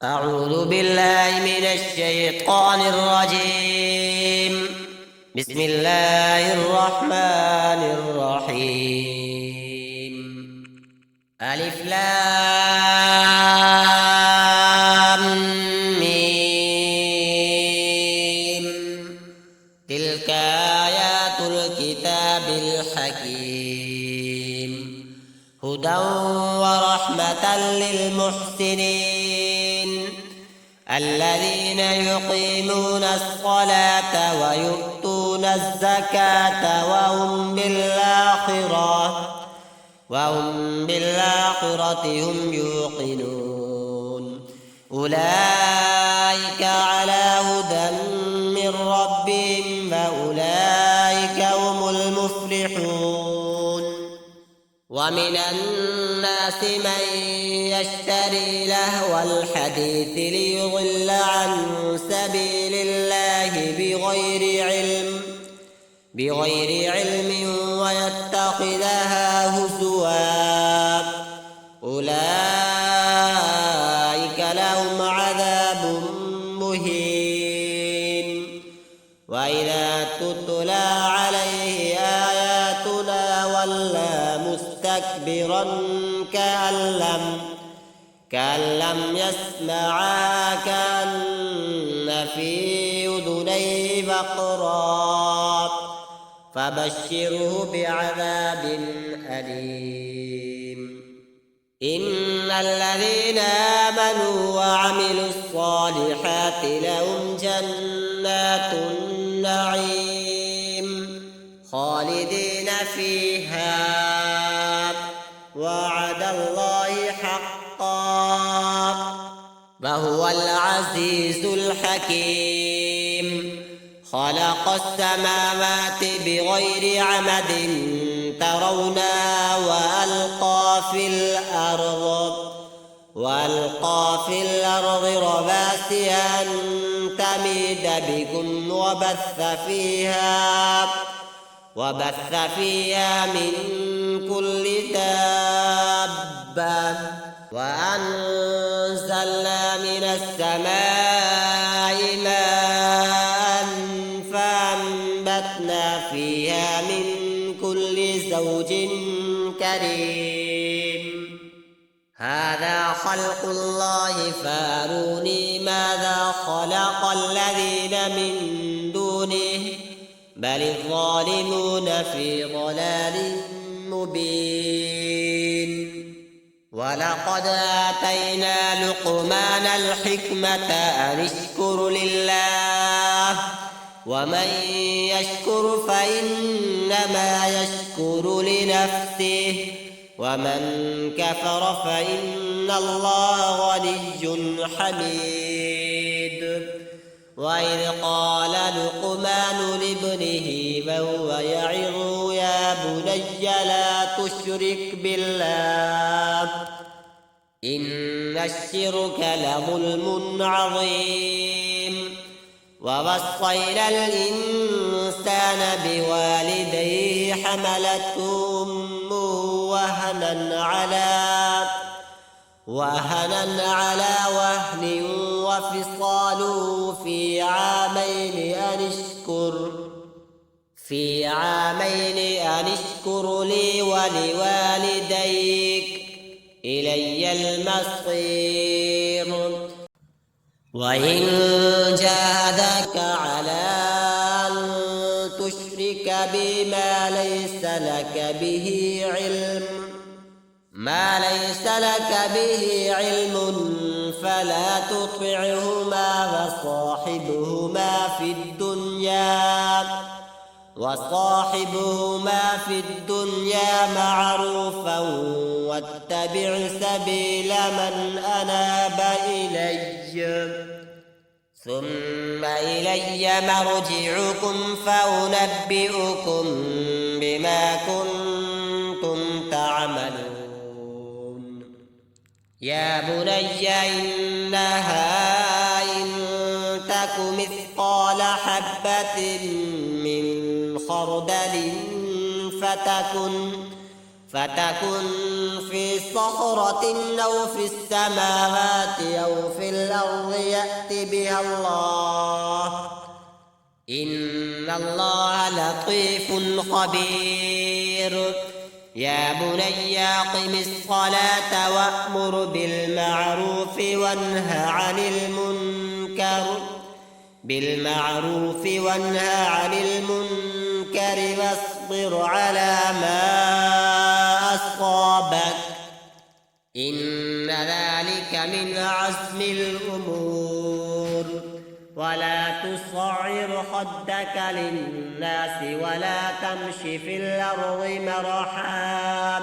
أعوذ بالله من الشيطان الرجيم. بسم الله الرحمن الرحيم. ألف لام ميم. تلك آيات الكتاب الحكيم، هدى ورحمة للمحسنين الذين يقيمون الصلاة ويؤتون الزكاة وهم بالآخرة هم يوقنون. أولئك على هدى من ربهم وأولئك هم المفلحون. ومن الناس من يشتري لهو الحديث ليضل عن سبيل الله بغير علم ويتخذها هزوا. أولئك لهم عذاب مهين. وإذا تتلى عليه آياتنا ولى مستكبرا كأن لم يسمعها كأن في أذنيه وقرا. فبشره بعذاب أليم. إن الذين آمنوا وعملوا الصالحات لهم جنات النعيم خالدين فيها، وعد الله حقا وهو العزيز الحكيم. خلق السماوات بغير عمد ترونها وألقى في الأرض رواسي أن تميد بكم وبث فيها من كل دابة وأنزلنا من السماء ماء فأنبتنا فيها من كل زوج كريم. هذا خلق الله فاروني ماذا خلق الذين من دونه بل الظالمون في ضلال مبين. ولقد آتينا لقمان الحكمة أن اشكر لله ومن يشكر فإنما يشكر لنفسه ومن كفر فإن الله غني حميد. وإذ قال لقمان لابنه وهو يعظه يا بني لا تشرك بالله إن الشرك لظلم عظيم. ووصينا الإنسان بوالديه حملته أمه وهنا على وهن وفصاله في عامين أن اشكر لي ولوالديك إلي المصير. وإن جاهداك على أن تشرك بما ليس لك به علم فلا تطعهما وصاحبهما في الدنيا معروفا واتبع سبيل من أناب إلي ثم إلي مرجعكم فأنبئكم بما كنتم تعملون. يا بني إنها إن تك مثقال حبة من خردل فتكن في صخرة أو في السماوات أو في الأرض يأت بها الله إن الله لطيف خبير يا بني أقم الصلاة وأمر بالمعروف وانهى عن المنكر واصبر على ما أصابك إن ذلك من عزم الأمور ولا تصعر خدك للناس ولا تمش في الأرض مرحا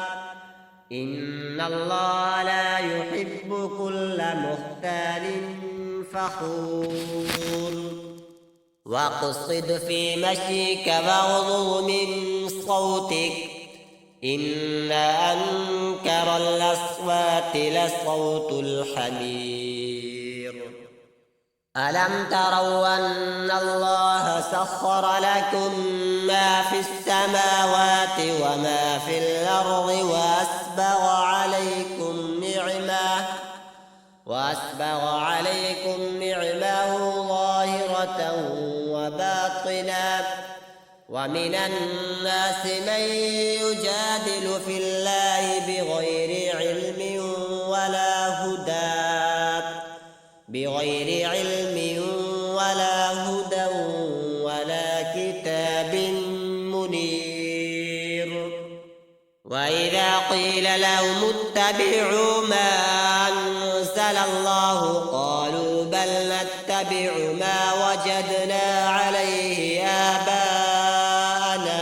إن الله لا يحب كل مختال فخور واقصد في مشيك واغضض من صوتك إن أنكر الأصوات لصوت الحمير ألم تروا أن الله سخر لكم ما في السماوات وما في الأرض وأسبغ عليكم نعمه ظاهرة وباطنة ومن الناس من يجادل في الله بغير علم ولا هدى ولا كتاب منير وإذا قيل لهم اتبعوا ما أنزل الله قالوا بل نتبع ما وجدنا عليه آباءنا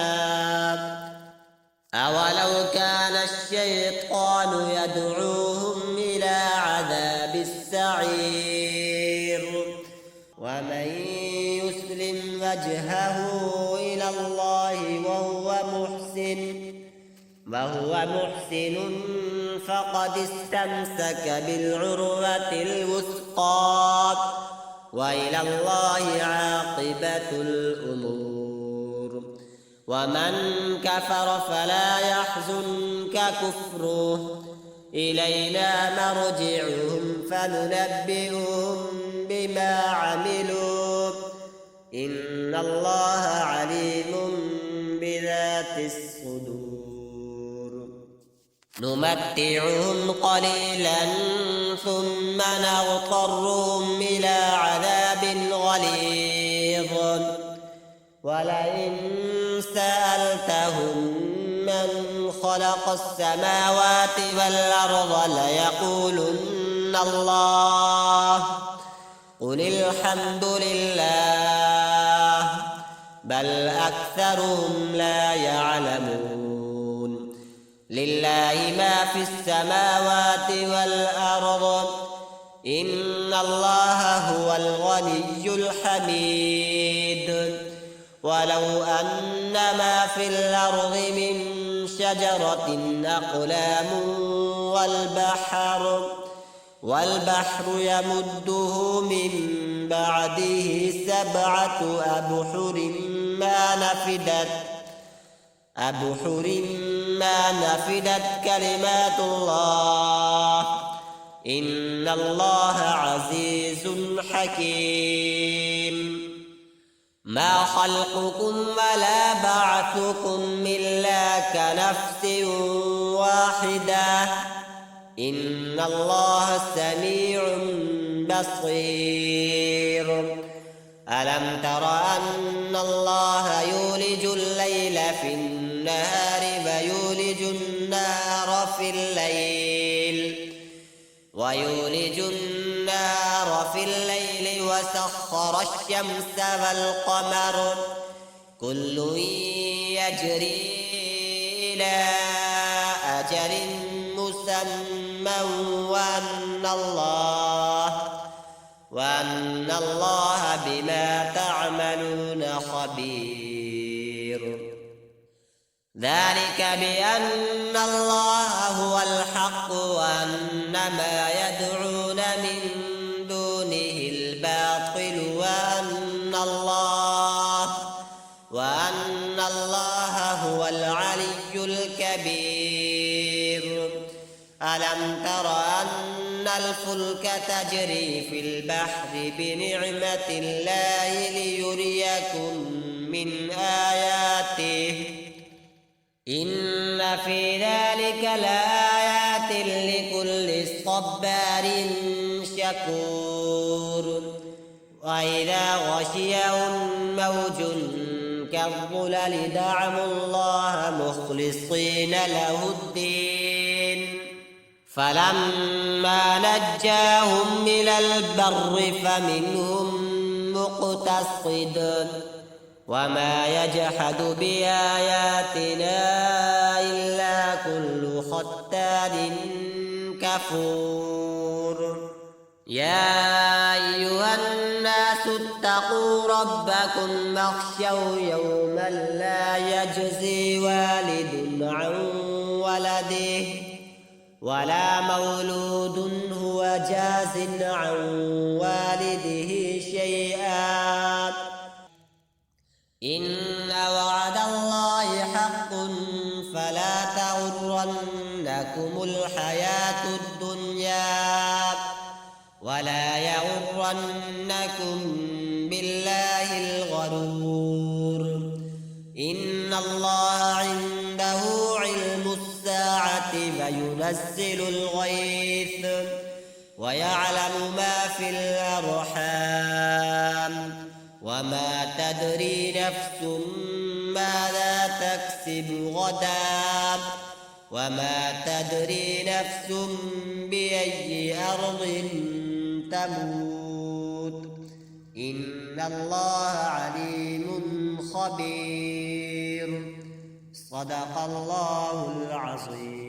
أولو كان الشيطان يدعوهم إلى عذاب السعير ومن يسلم وجهه إلى الله وهو محسن فقد استمسك بالعروة الوثقى وإلى الله عاقبة الأمور ومن كفر فلا يحزنك كفره إلينا مرجعهم فننبئهم بما عملوا إن الله عليم بذات الصدور نمتعهم قليلا ثم نضطرهم إلى عذاب غليظ ولئن سألتهم من خلق السماوات والأرض ليقولن الله قل الحمد لله بل أكثرهم لا يعلمون لله ما في السماوات والأرض إن الله هو الغني الحميد ولو أن ما في الأرض من شجرة أقلام والبحر يمده من بعده 7 أبحر ما نفدت كلمات الله إن الله عزيز حكيم ما خلقكم ولا بعثكم إلا كنفس واحدة إن الله سميع بصير ألم تر أن الله يولج الليل في النهار ويولج النهار في الليل وسخر الشمس والقمر كل يجري إلى أجل مسمى وأن الله بما تعملون خبير ذلك بأن الله هو الحق وأن ما يدعون من دونه الباطل وأن الله هو العلي الكبير الفلك تجري في البحر بنعمة الله ليريكم من آياته إن في ذلك لآيات لكل صبار شكور وإذا غشيهم موج كالظلل دعوا الله مخلصين له الدين فلما نجاهم إلى البر فمنهم مقتصد وما يجحد بآياتنا إلا كل ختان كفور يا أيها الناس اتقوا ربكم واخشوا يوما لا يجزي والد عن ولده ولا مولود هو جاز عن والده شيئا إن وعد الله حق فلا تغرنكم الحياة الدنيا ولا يغرنكم بالله الغرور إن الله عنده علم الساعة فينزل الغيث ويعلم ما في الأرحام وما تدري نفس ماذا تكسب غدا وما تدري نفس بأي أرض تموت إن الله عليم خبير صدق الله العظيم.